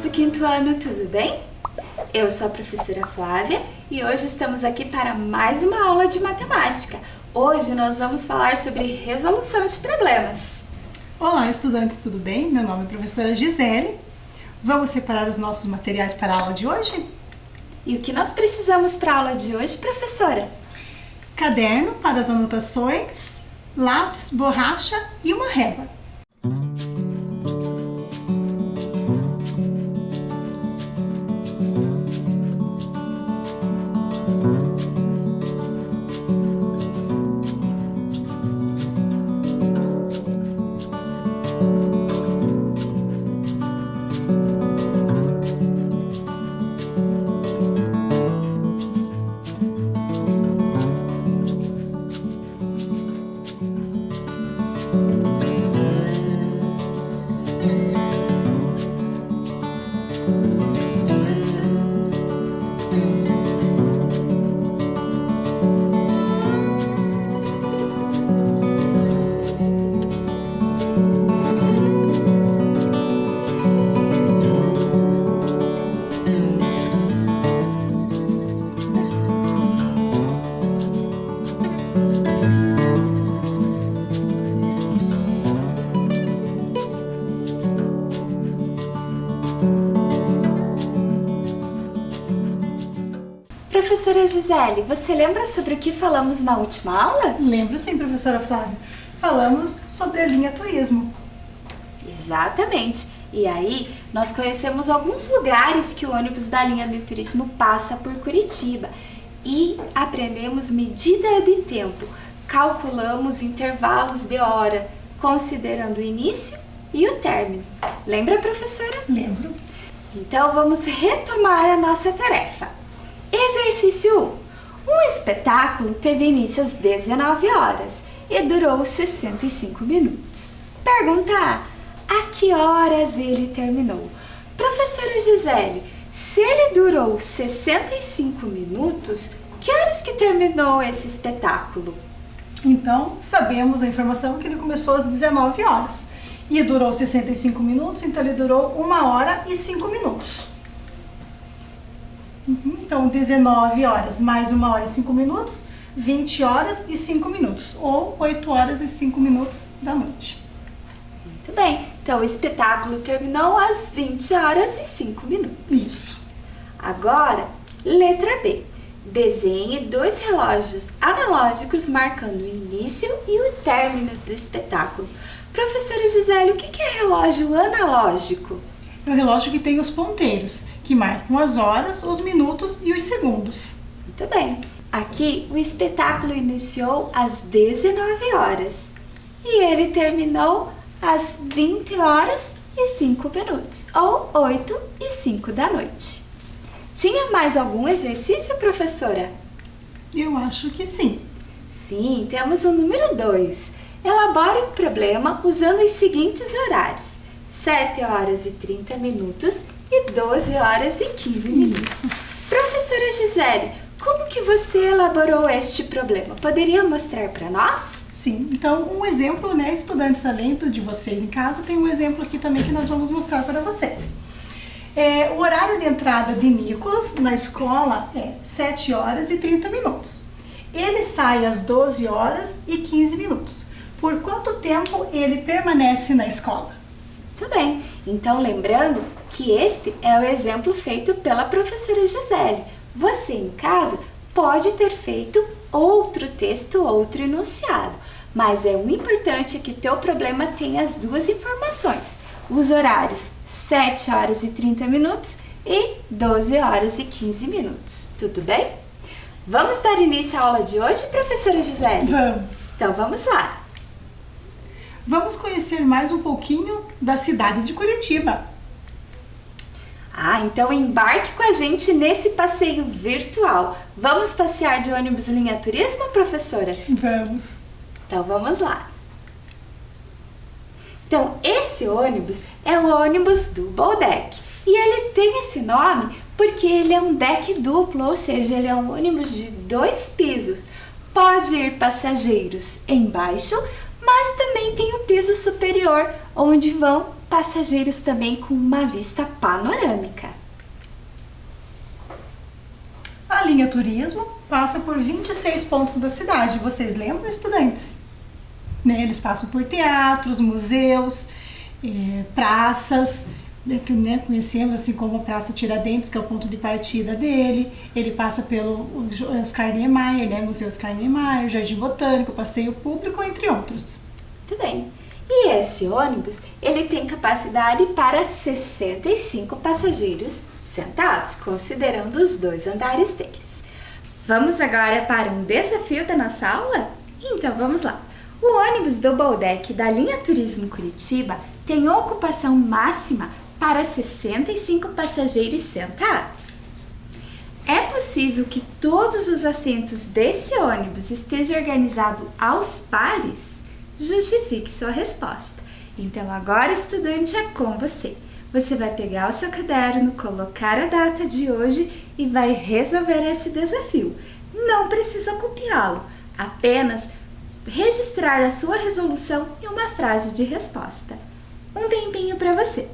do quinto ano, tudo bem? Eu sou a professora Flávia e hoje estamos aqui para mais uma aula de matemática. Hoje nós vamos falar sobre resolução de problemas. Olá, estudantes, tudo bem? Meu nome é professora Gisele. Vamos separar os nossos materiais para a aula de hoje? E o que nós precisamos para a aula de hoje, professora? Caderno para as anotações, lápis, borracha e uma régua. Professora Gisele, você lembra sobre o que falamos na última aula? Lembro sim, professora Flávia. Falamos sobre a linha turismo. Exatamente. E aí, nós conhecemos alguns lugares que o ônibus da linha de turismo passa por Curitiba. E aprendemos medida de tempo. Calculamos intervalos de hora, considerando o início e o término. Lembra, professora? Lembro. Então, vamos retomar a nossa tarefa. Exercício 1. Um espetáculo teve início às 19 horas e durou 65 minutos. Pergunta A. A que horas ele terminou? Professora Gisele, se ele durou 65 minutos, que horas que terminou esse espetáculo? Então, sabemos a informação que ele começou às 19 horas e durou 65 minutos, então ele durou 1 hora e 5 minutos. Então, 19 horas mais 1 hora e 5 minutos, 20 horas e 5 minutos, ou 8 horas e 5 minutos da noite. Muito bem, então o espetáculo terminou às 20 horas e 5 minutos. Isso. Agora, letra B. Desenhe 2 relógios analógicos marcando o início e o término do espetáculo. Professora Gisele, o que é relógio analógico? É um relógio que tem os ponteiros, que marcam as horas, os minutos e os segundos. Muito bem. Aqui, o espetáculo iniciou às 19 horas e ele terminou às 20 horas e 5 minutos, ou 8 e 5 da noite. Tinha mais algum exercício, professora? Eu acho que sim. Sim, temos o número 2. Elabore um problema usando os seguintes horários: 7 horas e 30 minutos e 12 horas e 15 minutos. Professora Gisele, como que você elaborou este problema? Poderia mostrar para nós? Sim, então um exemplo, né, estudantes, além de vocês em casa, tem um exemplo aqui também que nós vamos mostrar para vocês. O horário de entrada de Nicolas na escola é 7 horas e 30 minutos. Ele sai às 12 horas e 15 minutos. Por quanto tempo ele permanece na escola? Muito bem, então lembrando que este é o exemplo feito pela professora Gisele. Você em casa pode ter feito outro texto, outro enunciado, mas o importante é que teu problema tenha as duas informações, os horários 7 horas e 30 minutos e 12 horas e 15 minutos, tudo bem? Vamos dar início à aula de hoje, professora Gisele? Vamos! Então vamos lá! Vamos conhecer mais um pouquinho da cidade de Curitiba. Então embarque com a gente nesse passeio virtual. Vamos passear de ônibus linha turismo, professora? Vamos! Então vamos lá. Então esse ônibus é o ônibus Double Deck e ele tem esse nome porque ele é um deck duplo, ou seja, ele é um ônibus de 2 pisos. Pode ir passageiros embaixo, mas também tem o piso superior, onde vão passageiros também com uma vista panorâmica. A linha turismo passa por 26 pontos da cidade. Vocês lembram, estudantes? Né? Eles passam por teatros, museus, praças, que conhecemos, assim como a Praça Tiradentes, que é o ponto de partida dele. Ele passa pelo Oscar Niemeyer, né? Museu Oscar Niemeyer, Jardim Botânico, Passeio Público, entre outros. Muito bem. E esse ônibus, ele tem capacidade para 65 passageiros sentados, considerando os 2 andares deles. Vamos agora para um desafio da nossa aula? Então vamos lá. O ônibus Double Deck da linha Turismo Curitiba tem ocupação máxima para 65 passageiros sentados. É possível que todos os assentos desse ônibus estejam organizados aos pares? Justifique sua resposta. Então agora, estudante, é com você. Você vai pegar o seu caderno, colocar a data de hoje e vai resolver esse desafio. Não precisa copiá-lo, apenas registrar a sua resolução e uma frase de resposta. Um tempinho para você.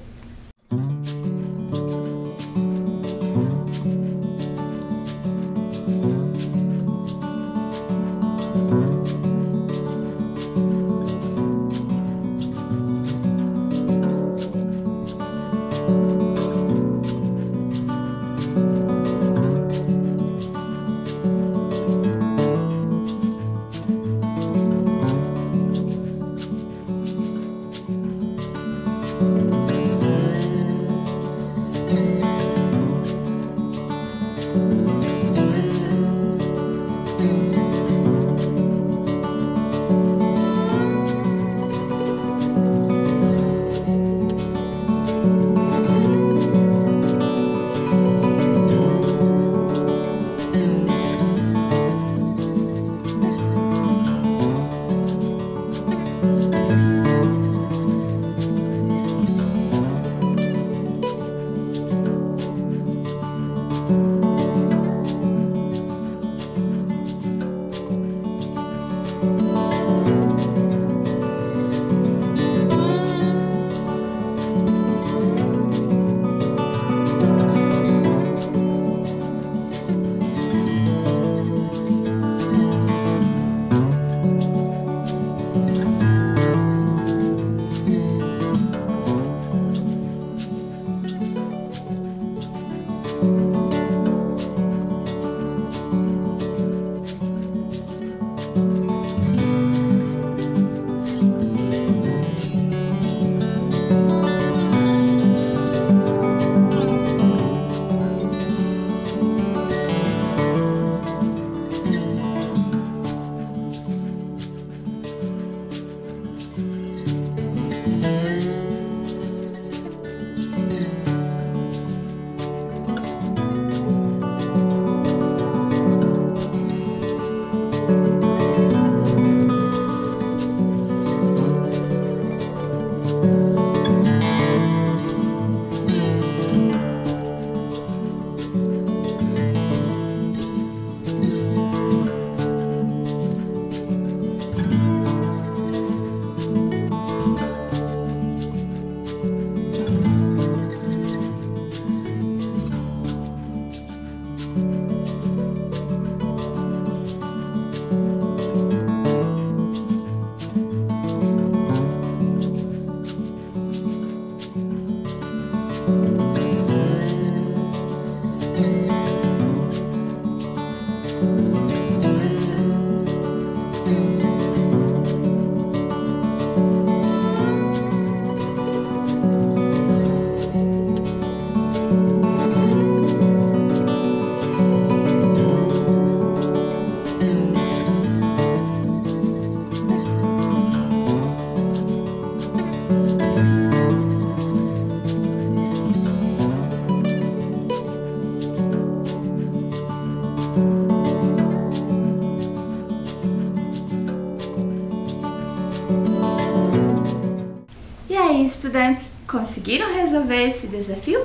aí, estudantes, conseguiram resolver esse desafio?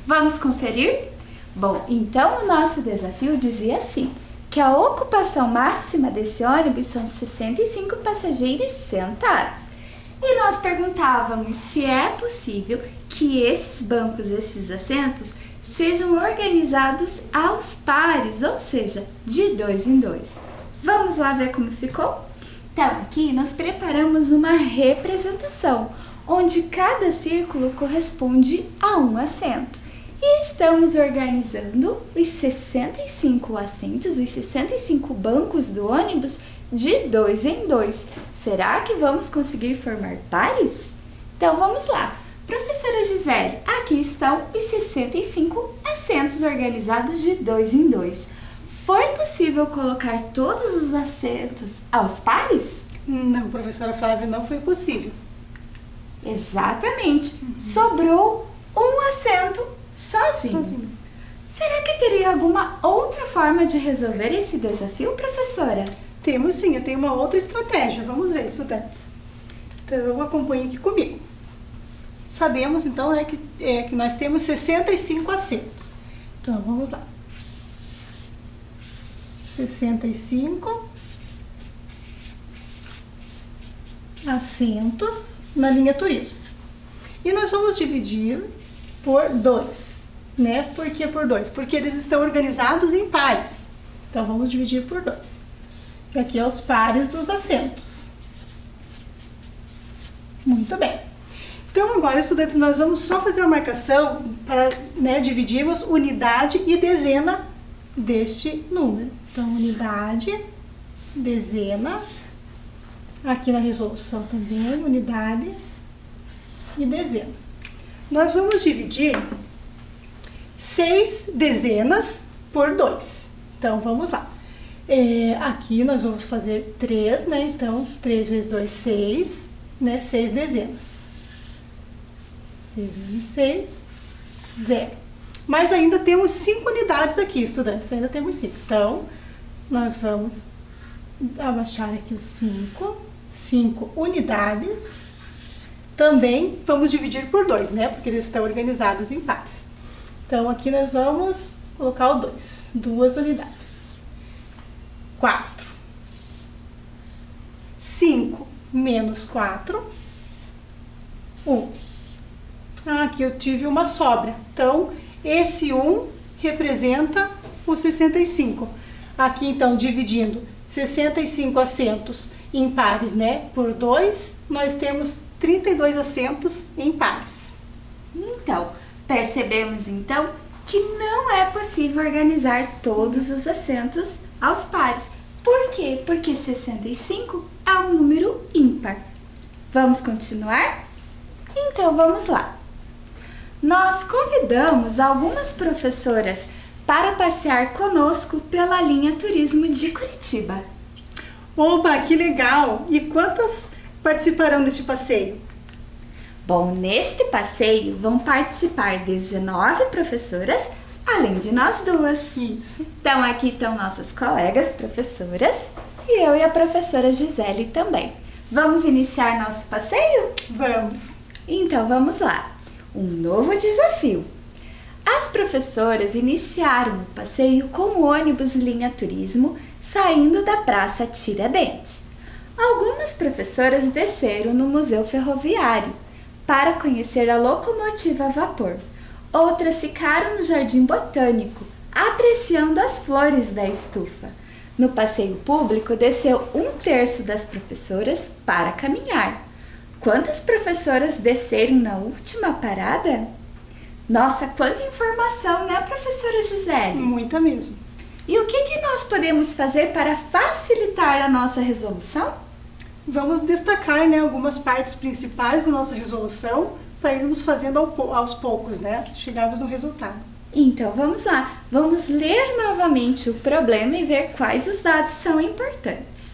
Vamos conferir? Bom, então o nosso desafio dizia assim, que a ocupação máxima desse ônibus são 65 passageiros sentados. E nós perguntávamos se é possível que esses bancos, esses assentos, sejam organizados aos pares, ou seja, de 2 em 2. Vamos lá ver como ficou? Então, aqui nós preparamos uma representação, onde cada círculo corresponde a um assento. E estamos organizando os 65 assentos, os 65 bancos do ônibus de 2 em 2. Será que vamos conseguir formar pares? Então vamos lá. Professora Gisele, aqui estão os 65 assentos organizados de 2 em 2. Foi possível colocar todos os assentos aos pares? Não, professora Flávia, não foi possível. Exatamente. Sobrou um assento sozinho. Será que teria alguma outra forma de resolver esse desafio, professora? Temos sim, eu tenho uma outra estratégia. Vamos ver, estudantes. Então, acompanhem aqui comigo. Sabemos, então, que nós temos 65 assentos. Então, vamos lá. 65 assentos na linha turismo. E nós vamos dividir por 2, né? Por que por 2? Porque eles estão organizados em pares. Então, vamos dividir por 2. E aqui é os pares dos assentos. Muito bem. Então, agora, estudantes, nós vamos só fazer uma marcação para, né, dividirmos unidade e dezena deste número. Então, unidade, dezena, aqui na resolução também, unidade e dezena. Nós vamos dividir 6 dezenas por 2. Então, vamos lá. Aqui nós vamos fazer 3, né? Então, 3 vezes 2, 6, né? 6 dezenas. 6 menos 6, 0. Mas ainda temos 5 unidades aqui, estudantes. Ainda temos 5. Então, nós vamos abaixar aqui os 5. 5 unidades. Também vamos dividir por 2, né? Porque eles estão organizados em pares. Então, aqui nós vamos colocar o 2. 2 unidades. 4. 5 menos 4. 1. Aqui eu tive uma sobra. Então, esse 1 representa o 65. Aqui, então, dividindo 65 assentos em pares, né, por 2, nós temos 32 assentos em pares. Então, percebemos, então, que não é possível organizar todos os assentos aos pares. Por quê? Porque 65 é um número ímpar. Vamos continuar? Então, vamos lá. Nós convidamos algumas professoras para passear conosco pela linha Turismo de Curitiba. Oba, que legal! E quantas participarão deste passeio? Bom, neste passeio vão participar 19 professoras, além de nós duas. Isso. Então, aqui estão nossas colegas professoras e eu e a professora Gisele também. Vamos iniciar nosso passeio? Vamos. Então, vamos lá. Um novo desafio. As professoras iniciaram o passeio com o ônibus linha Turismo saindo da Praça Tiradentes. Algumas professoras desceram no Museu Ferroviário para conhecer a locomotiva a vapor. Outras ficaram no Jardim Botânico, apreciando as flores da estufa. No passeio público, desceu 1/3 das professoras para caminhar. Quantas professoras desceram na última parada? Nossa, quanta informação, né, professora Gisele? Muita mesmo. E o que nós podemos fazer para facilitar a nossa resolução? Vamos destacar, né, algumas partes principais da nossa resolução para irmos fazendo aos poucos, né? Chegarmos no resultado. Então, vamos lá. Vamos ler novamente o problema e ver quais os dados são importantes.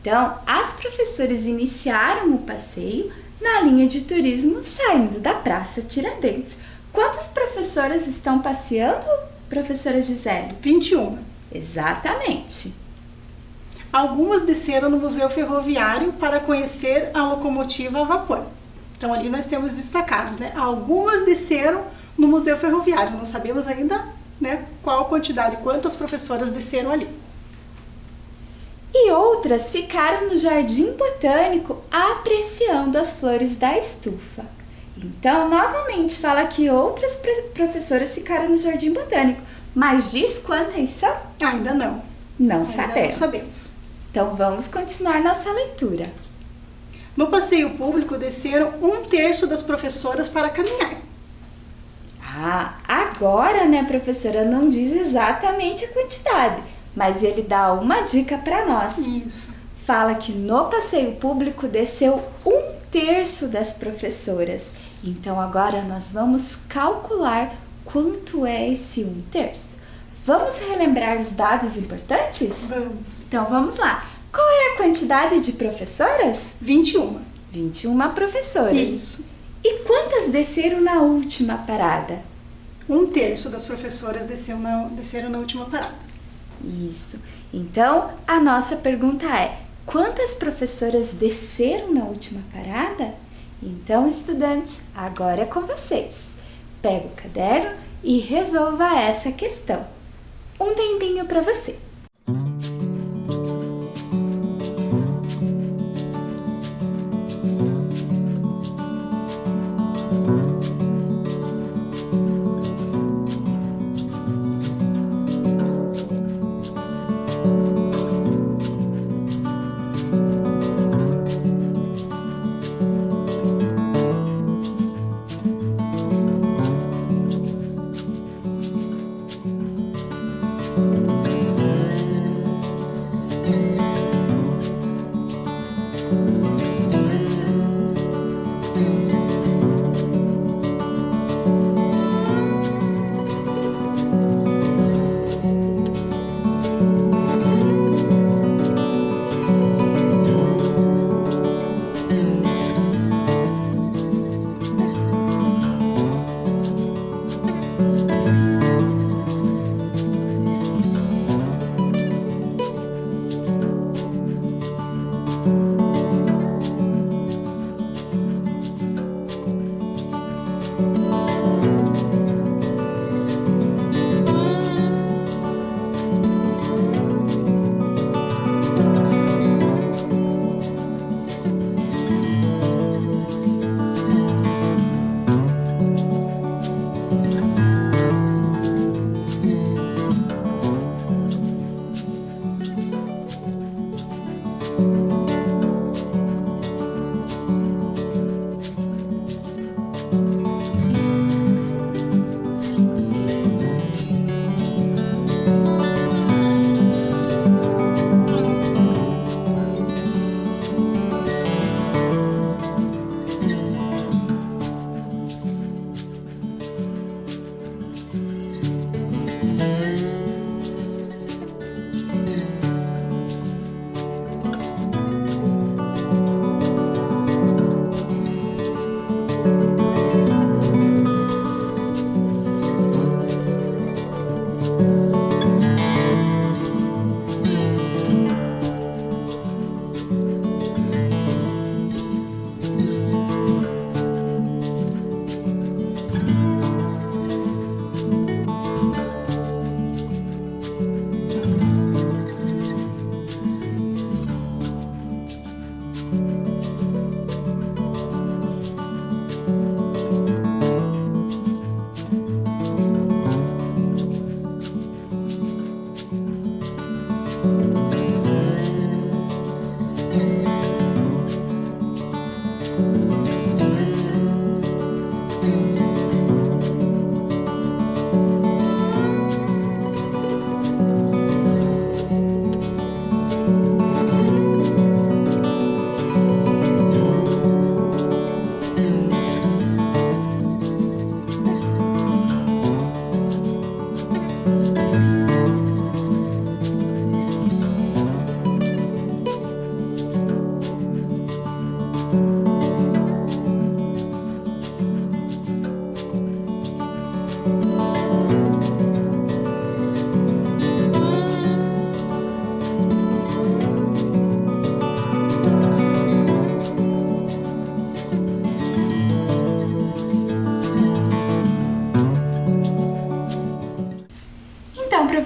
Então, as professoras iniciaram o passeio na linha de turismo saindo da Praça Tiradentes. Quantas professoras estão passeando, professora Gisele? 21. Exatamente. Algumas desceram no Museu Ferroviário para conhecer a locomotiva a vapor. Então, ali nós temos destacados, né? Algumas desceram no Museu Ferroviário. Não sabemos ainda, né, qual a quantidade, quantas professoras desceram ali. E outras ficaram no jardim botânico apreciando as flores da estufa. Então, novamente, fala que outras professoras ficaram no jardim botânico. Mas diz quantas são? Ainda não. Não Ainda sabemos. não sabemos. Então, vamos continuar nossa leitura. No passeio público, desceram 1/3 das professoras para caminhar. Ah, agora, né, professora, não diz exatamente a quantidade, mas ele dá uma dica para nós. Isso. Fala que no passeio público desceu 1/3 das professoras. Então, agora nós vamos calcular quanto é esse 1/3. Vamos relembrar os dados importantes? Vamos. Então, vamos lá. Qual é a quantidade de professoras? 21. 21 professoras. Isso. E quantas desceram na última parada? 1/3 das professoras desceram na última parada. Isso. Então, a nossa pergunta é: quantas professoras desceram na última parada? Então, estudantes, agora é com vocês. Pega o caderno e resolva essa questão. Um tempinho para você.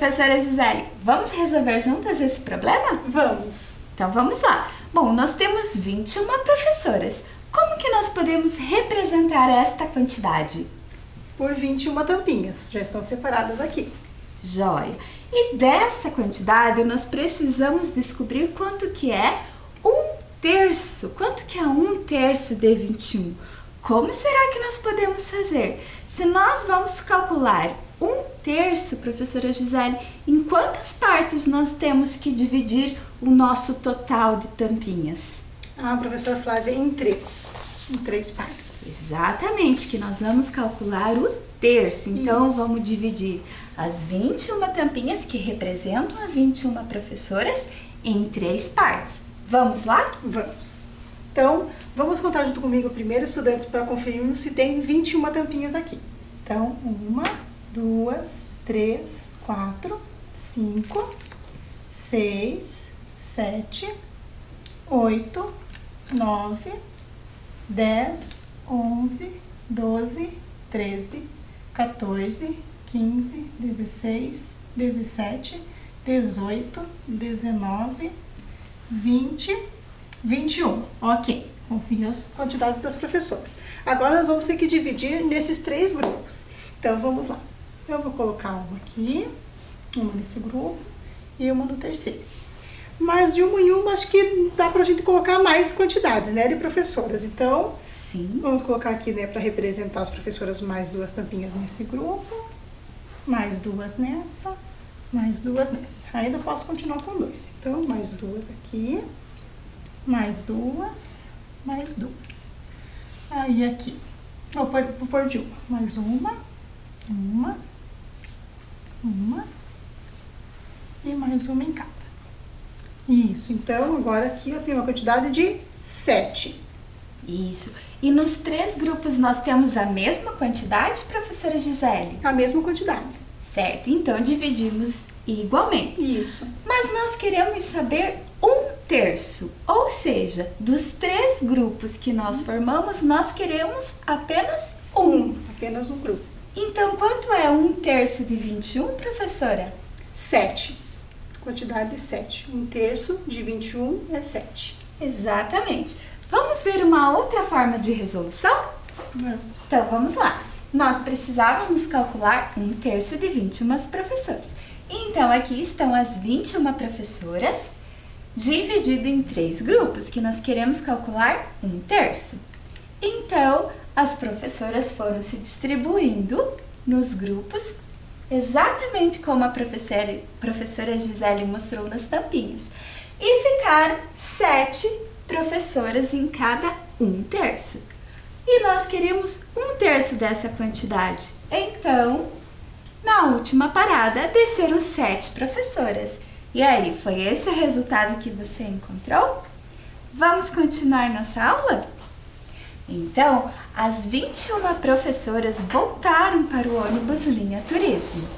Professora Gisele, vamos resolver juntas esse problema? Vamos. Então vamos lá. Bom, nós temos 21 professoras. Como que nós podemos representar esta quantidade? Por 21 tampinhas, já estão separadas aqui. Joia! E dessa quantidade nós precisamos descobrir quanto que é 1/3. Quanto que é 1/3 de 21? Como será que nós podemos fazer? Se nós vamos calcular 1/3, professora Gisele, em quantas partes nós temos que dividir o nosso total de tampinhas? Professora Flávia, em 3 partes. Exatamente, que nós vamos calcular o terço. Então, Isso. vamos dividir as 21 tampinhas, que representam as 21 professoras, em 3 partes. Vamos lá? Vamos. Então, vamos contar junto comigo primeiro, estudantes, para conferirmos se tem 21 tampinhas aqui. Então, 1, 2, 3, 4, 5, 6, 7, 8, 9, 10, 11, 12, 13, 14, 15, 16, 17, 18, 19, 20, 21. Ok, confio as quantidades das professoras. Agora nós vamos ter que dividir nesses 3 grupos. Então vamos lá. Eu vou colocar uma aqui, uma nesse grupo e uma no terceiro. Mas de uma em uma, acho que dá pra gente colocar mais quantidades, né, de professoras. Então, sim, vamos colocar aqui, né, para representar as professoras, mais 2 tampinhas nesse grupo, mais 2 nessa, mais 2 nessa. Ainda posso continuar com 2. Então, mais 2 aqui, mais 2, mais 2. Aí aqui, vou pôr de uma, mais uma e mais uma em cada. Isso, então agora aqui eu tenho uma quantidade de 7. isso. E nos 3 grupos nós temos a mesma quantidade, professora Gisele? A mesma quantidade. Certo, então dividimos igualmente. Isso. Mas nós queremos saber 1/3, ou seja, dos 3 grupos que nós formamos, nós queremos apenas um. Apenas um grupo. Então, quanto é 1/3 de 21, professora? 7. Quantidade de 7. 1/3 de 21 é 7. Exatamente. Vamos ver uma outra forma de resolução? Vamos. Então, vamos lá. Nós precisávamos calcular 1/3 de 21 professoras. Então, aqui estão as 21 professoras dividido em 3 grupos, que nós queremos calcular 1/3. Então, as professoras foram se distribuindo nos grupos, exatamente como a professora Gisele mostrou nas tampinhas. E ficaram 7 professoras em cada 1/3. E nós queríamos 1/3 dessa quantidade. Então, na última parada, desceram 7 professoras. E aí, foi esse o resultado que você encontrou? Vamos continuar nossa aula? Então, as 21 professoras voltaram para o ônibus linha turismo.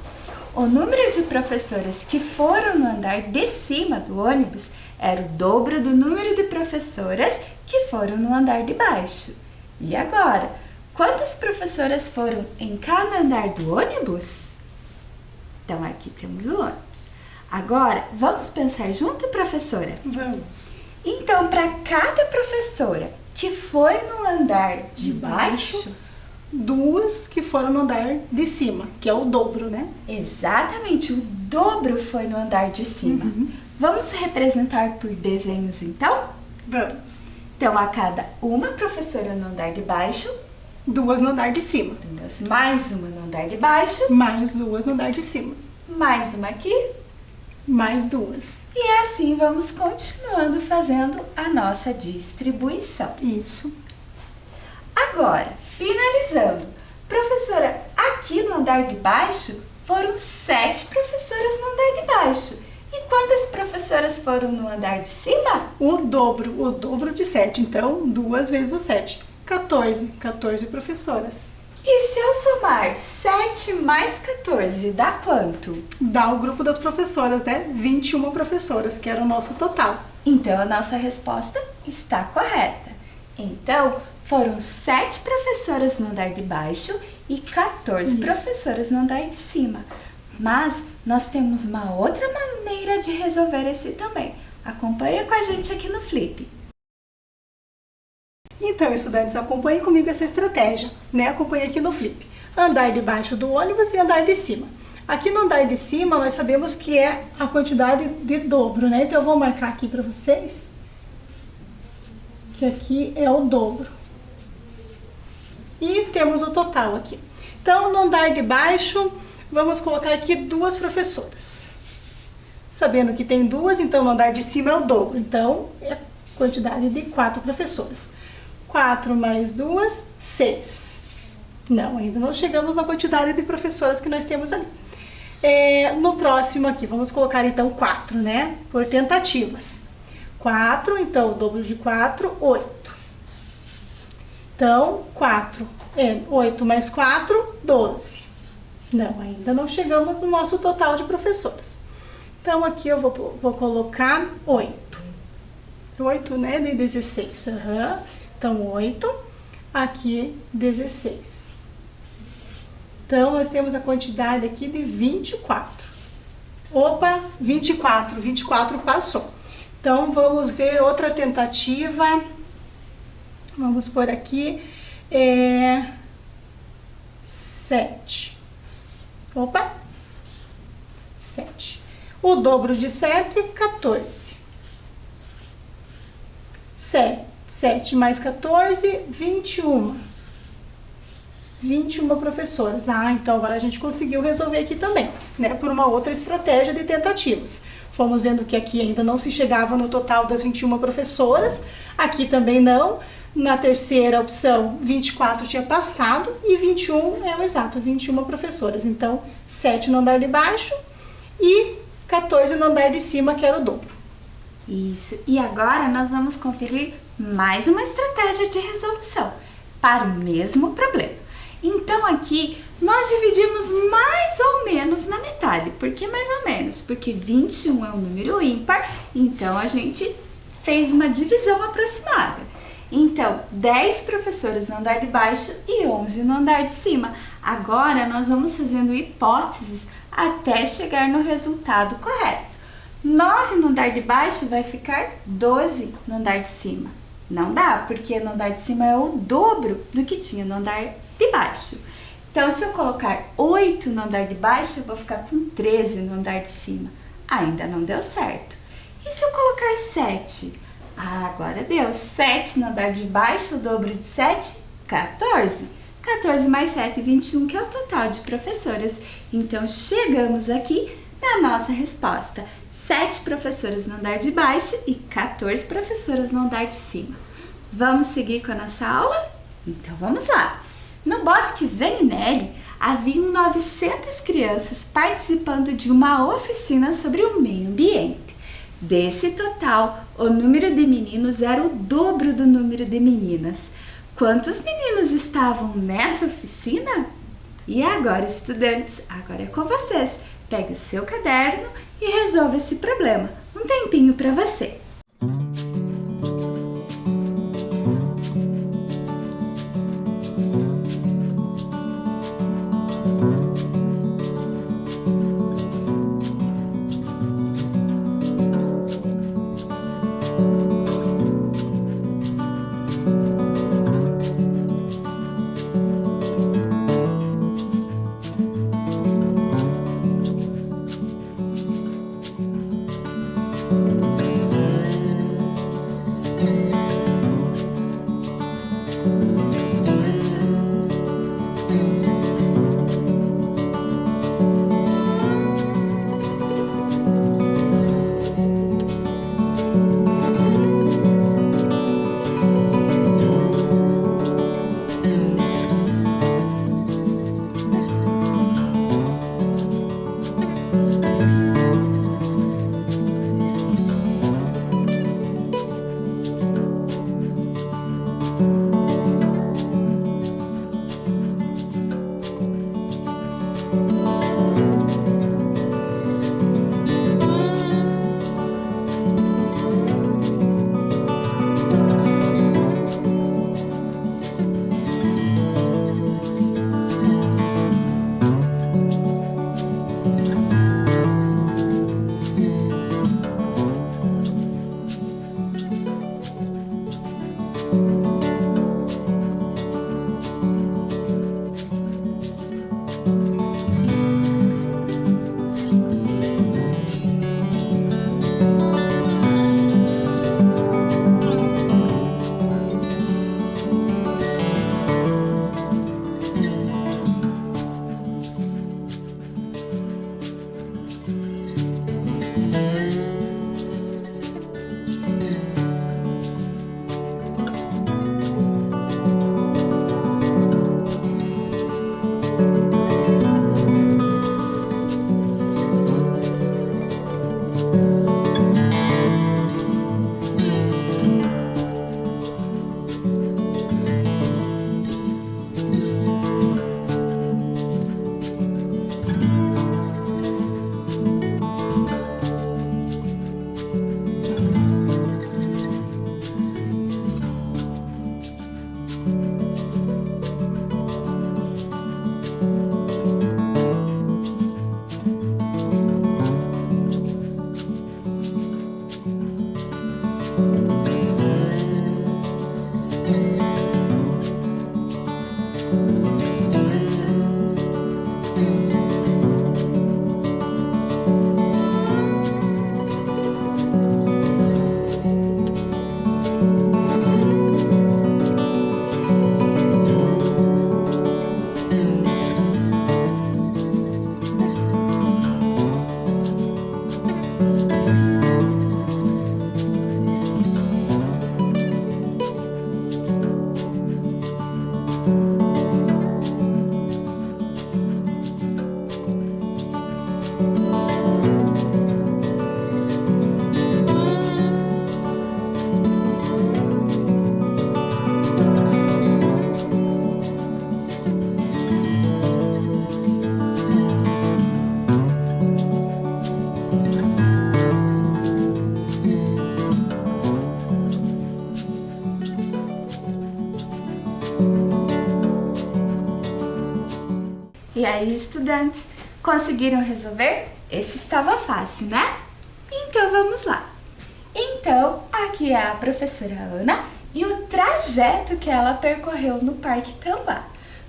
O número de professoras que foram no andar de cima do ônibus era o dobro do número de professoras que foram no andar de baixo. E agora, quantas professoras foram em cada andar do ônibus? Então, aqui temos o ônibus. Agora, vamos pensar junto, professora? Vamos. Então, para cada professora que foi no andar de baixo, 2 que foram no andar de cima, que é o dobro, né? exatamente, o dobro foi no andar de cima. Vamos representar por desenhos, então? Vamos. Então, a cada uma professora no andar de baixo, 2 no andar de cima. mais uma no andar de baixo, Mais 2 no andar de cima. mais uma aqui, Mais 2. e assim vamos continuando fazendo a nossa distribuição. Isso. Agora, finalizando, professora, aqui no andar de baixo foram 7 professoras no andar de baixo. E quantas professoras foram no andar de cima? O dobro de 7. Então, 2 vezes o 7. 14 professoras. E se eu somar 7 mais 14, dá quanto? Dá o grupo das professoras, né? 21 professoras, que era o nosso total. Então, a nossa resposta está correta. Então, foram 7 professoras no andar de baixo e 14 Isso. professoras no andar de cima. Mas nós temos uma outra maneira de resolver esse também. Acompanha com a gente aqui no Flip. Então, estudantes, acompanhem comigo essa estratégia, né? Acompanhe aqui no Flip. Andar debaixo do ônibus e andar de cima. Aqui no andar de cima, nós sabemos que é a quantidade de dobro, né? Então, eu vou marcar aqui para vocês que aqui é o dobro. E temos o total aqui. Então, no andar de baixo, vamos colocar aqui 2 professoras. Sabendo que tem 2, então no andar de cima é o dobro. Então, é a quantidade de 4 professoras. 4 mais 2, 6. Não, ainda não chegamos na quantidade de professoras que nós temos ali. No próximo aqui, vamos colocar então 4, né? Por tentativas. 4, então o dobro de 4, 8. Então, 8 mais 4, 12. Não, ainda não chegamos no nosso total de professoras. Então, aqui eu vou colocar 8. 8, né, de 16. Uhum. Então, 8. Aqui, 16. Então, nós temos a quantidade aqui de 24. Opa, 24. 24 passou. Então, vamos ver outra tentativa. Vamos por aqui. 7. Opa! 7. O dobro de 7, 14. 7 mais 14, 21. 21 professoras. Ah, então agora a gente conseguiu resolver aqui também, né? Por uma outra estratégia de tentativas. Fomos vendo que aqui ainda não se chegava no total das 21 professoras. Aqui também não. Na terceira opção, 24 tinha passado e 21 é o exato, 21 professoras. Então, 7 no andar de baixo e 14 no andar de cima, que era o dobro. Isso. E agora nós vamos conferir mais uma estratégia de resolução para o mesmo problema. Então, aqui nós dividimos mais ou menos na metade. Por que mais ou menos? Porque 21 é um número ímpar, então a gente fez uma divisão aproximada. Então, 10 professoras no andar de baixo e 11 no andar de cima. Agora, nós vamos fazendo hipóteses até chegar no resultado correto. 9 no andar de baixo vai ficar 12 no andar de cima. Não dá, porque no andar de cima é o dobro do que tinha no andar de baixo. Então, se eu colocar 8 no andar de baixo, eu vou ficar com 13 no andar de cima. Ainda não deu certo. E se eu colocar 7? Ah, agora deu. 7 no andar de baixo, o dobro de 7, 14. 14 mais 7, 21, que é o total de professoras. Então, chegamos aqui na nossa resposta. 7 professoras no andar de baixo e 14 professoras no andar de cima. Vamos seguir com a nossa aula? Então, vamos lá. No Bosque Zaninelli, haviam 900 crianças participando de uma oficina sobre o meio ambiente. Desse total, o número de meninos era o dobro do número de meninas. Quantos meninos estavam nessa oficina? E agora, estudantes, agora é com vocês. Pegue o seu caderno e resolva esse problema. Um tempinho para você. E aí, estudantes, conseguiram resolver? Esse estava fácil, né? Então, vamos lá. Então, aqui é a professora Ana e o trajeto que ela percorreu no Parque Tanguá.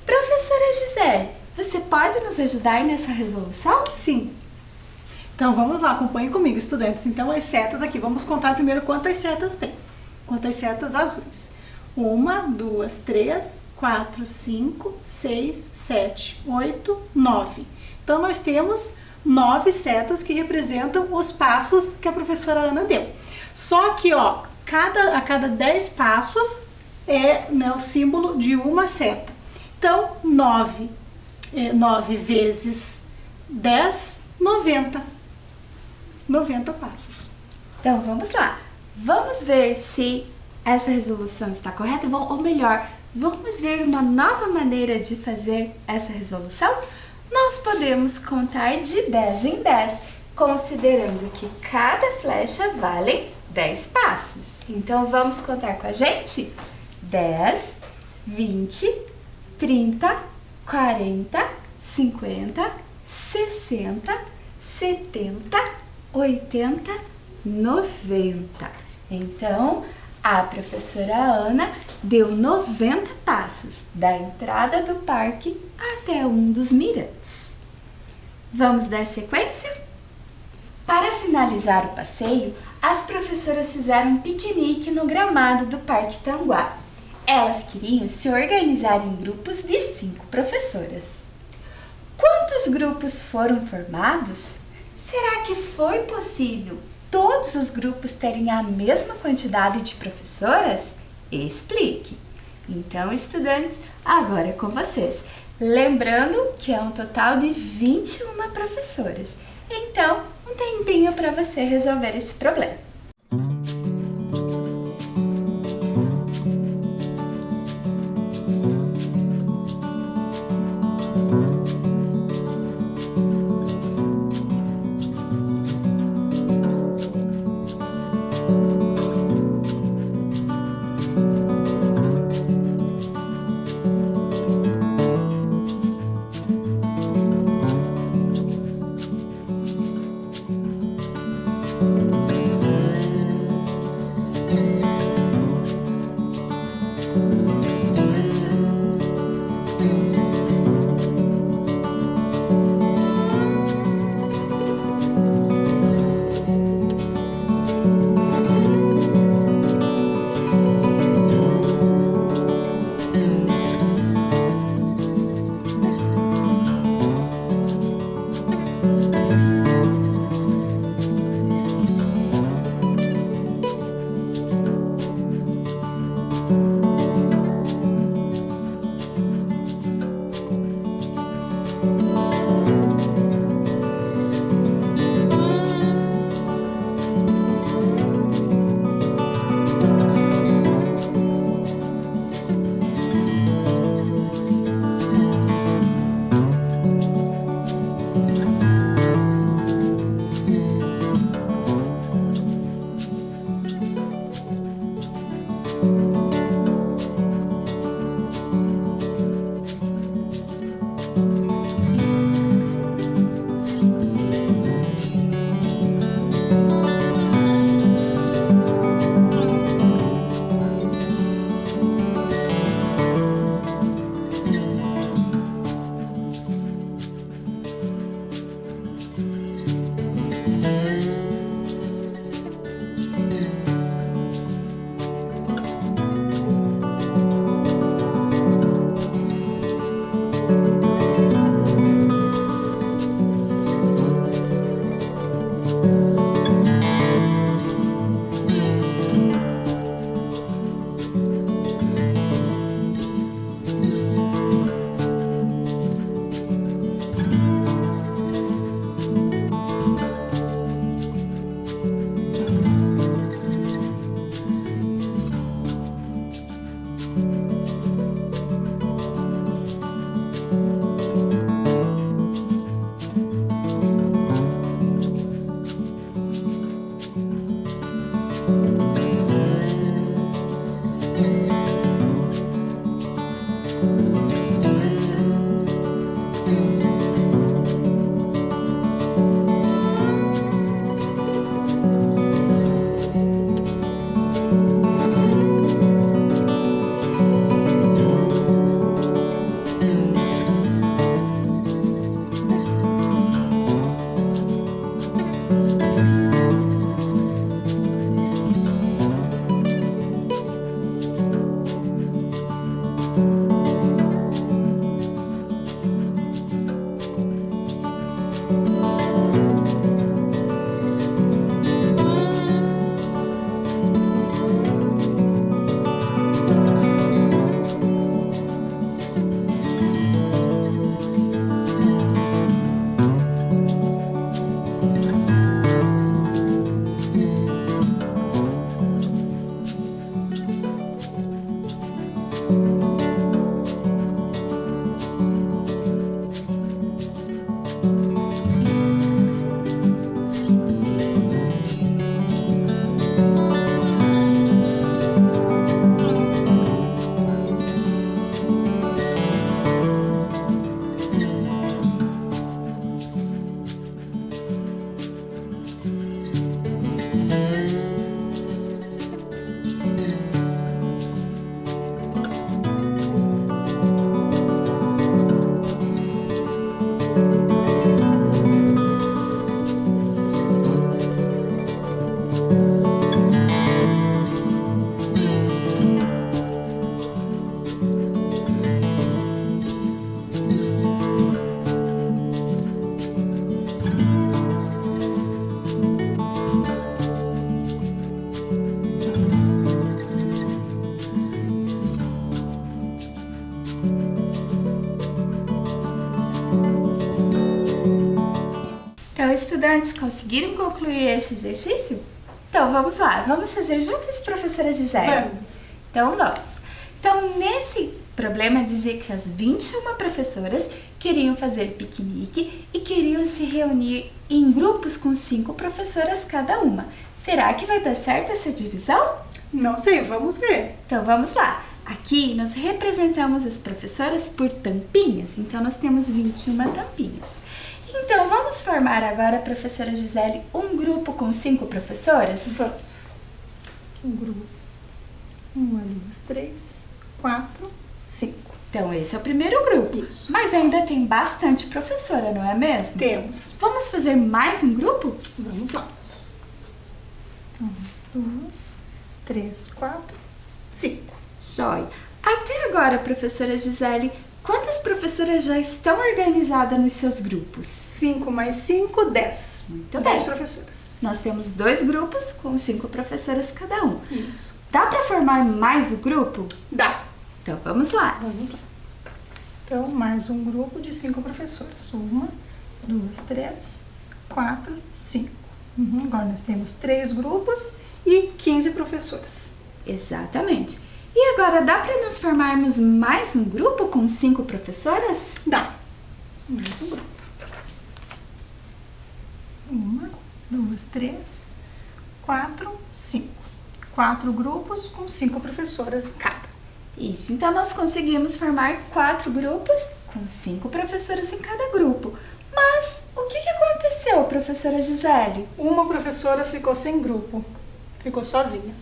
Professora Gisele, você pode nos ajudar nessa resolução? Sim. Então, vamos lá, acompanhem comigo, estudantes. Então, as setas aqui, vamos contar primeiro quantas setas tem. Quantas setas azuis. 1, 2, 3, 4, 5, 6, 7, 8, 9. Então, nós temos 9 setas que representam os passos que a professora Ana deu. Só que, ó, a cada 10 passos é, né, o símbolo de uma seta. Então, 9 vezes 10, 90. 90 passos. Então, vamos lá. Vamos ver se essa resolução está correta, ou melhor, vamos ver uma nova maneira de fazer essa resolução? Nós podemos contar de 10 em 10, considerando que cada flecha vale 10 passos. Então, vamos contar com a gente? 10, 20, 30, 40, 50, 60, 70, 80, 90. Então, a professora Ana deu 90 passos da entrada do parque até um dos mirantes. Vamos dar sequência? Para finalizar o passeio, as professoras fizeram um piquenique no gramado do Parque Tanguá. Elas queriam se organizar em grupos de 5 professoras. Quantos grupos foram formados? Será que foi possível todos os grupos terem a mesma quantidade de professoras? Explique. Então, estudantes, agora é com vocês. Lembrando que é um total de 21 professoras. Então, um tempinho para você resolver esse problema. Então, estudantes, conseguiram concluir esse exercício? Então, vamos lá. Vamos fazer juntos, professora Gisele? Vamos. Então, vamos. Então, nesse problema, dizia que as 21 professoras queriam fazer piquenique e queriam se reunir em grupos com 5 professoras cada uma. Será que vai dar certo essa divisão? Não sei, vamos ver. Então, vamos lá. Aqui, nós representamos as professoras por tampinhas. Então, nós temos 21 tampinhas. Então, vamos formar agora, professora Gisele, um grupo com 5 professoras? Vamos. Um grupo. 1, 2, 3, 4, 5. Então, esse é o primeiro grupo. Isso. Mas ainda tem bastante professora, não é mesmo? Temos. Vamos fazer mais um grupo? Vamos lá. 1, 2, 3, 4, 5. Joia! Até agora, professora Gisele, quantas professoras já estão organizadas nos seus grupos? 5 mais 5, 10. Muito 10 bem. professoras. Nós temos 2 grupos com 5 professoras cada um. Isso. Dá para formar mais um grupo? Dá. Então vamos lá. Vamos lá. Então, mais um grupo de 5 professoras. 1, 2, 3, 4, 5. Agora nós temos 3 grupos e 15 professoras. Exatamente. E agora dá para nós formarmos mais um grupo com 5 professoras? Dá. Mais um grupo. 1, 2, 3, 4, 5. 4 grupos com 5 professoras em cada. Isso, então nós conseguimos formar 4 grupos com 5 professoras em cada grupo. Mas o que aconteceu, professora Gisele? Uma professora ficou sem grupo, ficou sozinha.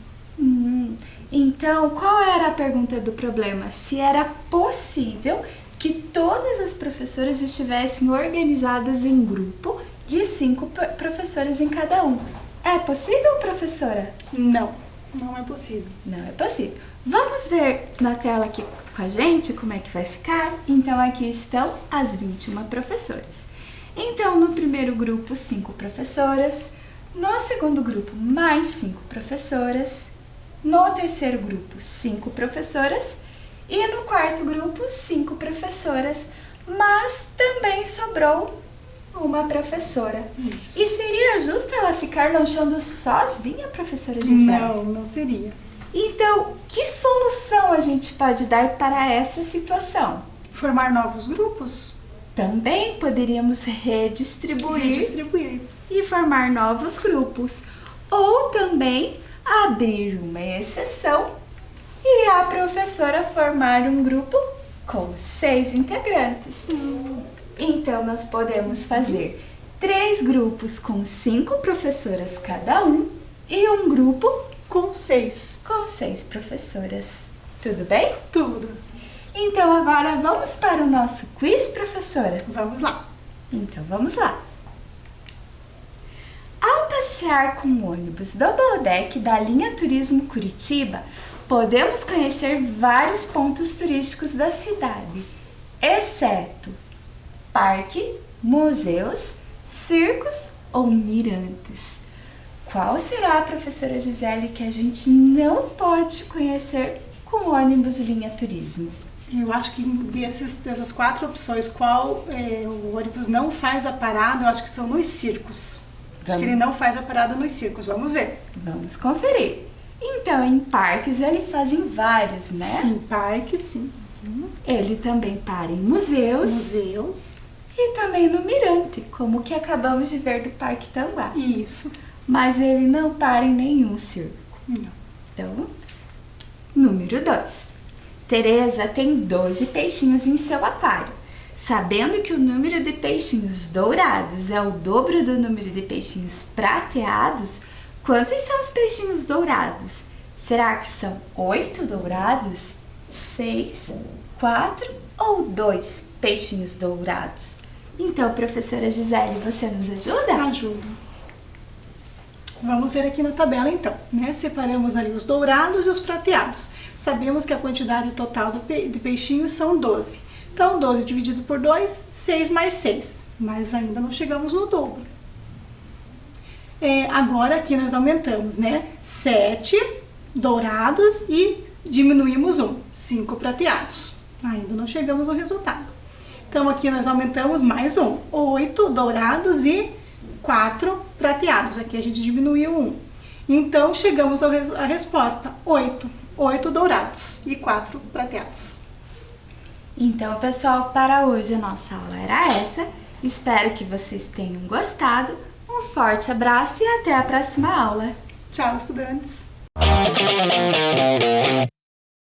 Então, qual era a pergunta do problema? Se era possível que todas as professoras estivessem organizadas em grupo de 5 professoras em cada um. É possível, professora? Não, não é possível. Não é possível. Vamos ver na tela aqui com a gente como é que vai ficar? Então, aqui estão as 21 professoras. Então, no primeiro grupo, 5 professoras. No segundo grupo, mais 5 professoras. No terceiro grupo, 5 professoras. E no quarto grupo, 5 professoras. Mas também sobrou uma professora. Isso. E seria justo ela ficar lanchando sozinha, professora Gisele? Não, não seria. Então, que solução a gente pode dar para essa situação? Formar novos grupos? Também poderíamos redistribuir e formar novos grupos. Ou também abrir uma exceção e a professora formar um grupo com 6 integrantes. Então, nós podemos fazer 3 grupos com 5 professoras cada um e um grupo Com 6. com 6 professoras. Tudo bem? Tudo. Então, agora vamos para o nosso quiz, professora? Vamos lá. Então, vamos lá. Ao passear com o ônibus Double Deck da linha Turismo Curitiba, podemos conhecer vários pontos turísticos da cidade, exceto parque, museus, circos ou mirantes. Qual será, professora Gisele, que a gente não pode conhecer com o ônibus linha Turismo? Eu acho que dessas 4 opções, qual o ônibus não faz a parada, eu acho que são nos circos. Acho que ele não faz a parada nos circos. Vamos ver. Vamos conferir. Então, em parques ele faz em vários, né? Sim, parque, sim. Ele também para em museus Museus. e também no mirante, como o que acabamos de ver do Parque Tanguá. Isso. Mas ele não para em nenhum circo. Não. Então, número 2. Tereza tem 12 peixinhos em seu aquário. Sabendo que o número de peixinhos dourados é o dobro do número de peixinhos prateados, quantos são os peixinhos dourados? Será que são 8 dourados, 6, 4 ou 2 peixinhos dourados? Então, professora Gisele, você nos ajuda? Ajuda. Vamos ver aqui na tabela então, né? Separamos ali os dourados e os prateados. Sabemos que a quantidade total de peixinhos são 12. Então, 12 dividido por 2, 6 mais 6. Mas ainda não chegamos no dobro. Agora aqui nós aumentamos, né? 7 dourados e diminuímos 1, 5 prateados. Ainda não chegamos no resultado. Então, aqui nós aumentamos mais 1, 8 dourados e 4 prateados. Aqui a gente diminuiu 1. Então, chegamos à resposta, 8. 8 dourados e 4 prateados. Então, pessoal, para hoje a nossa aula era essa. Espero que vocês tenham gostado. Um forte abraço e até a próxima aula. Tchau, estudantes!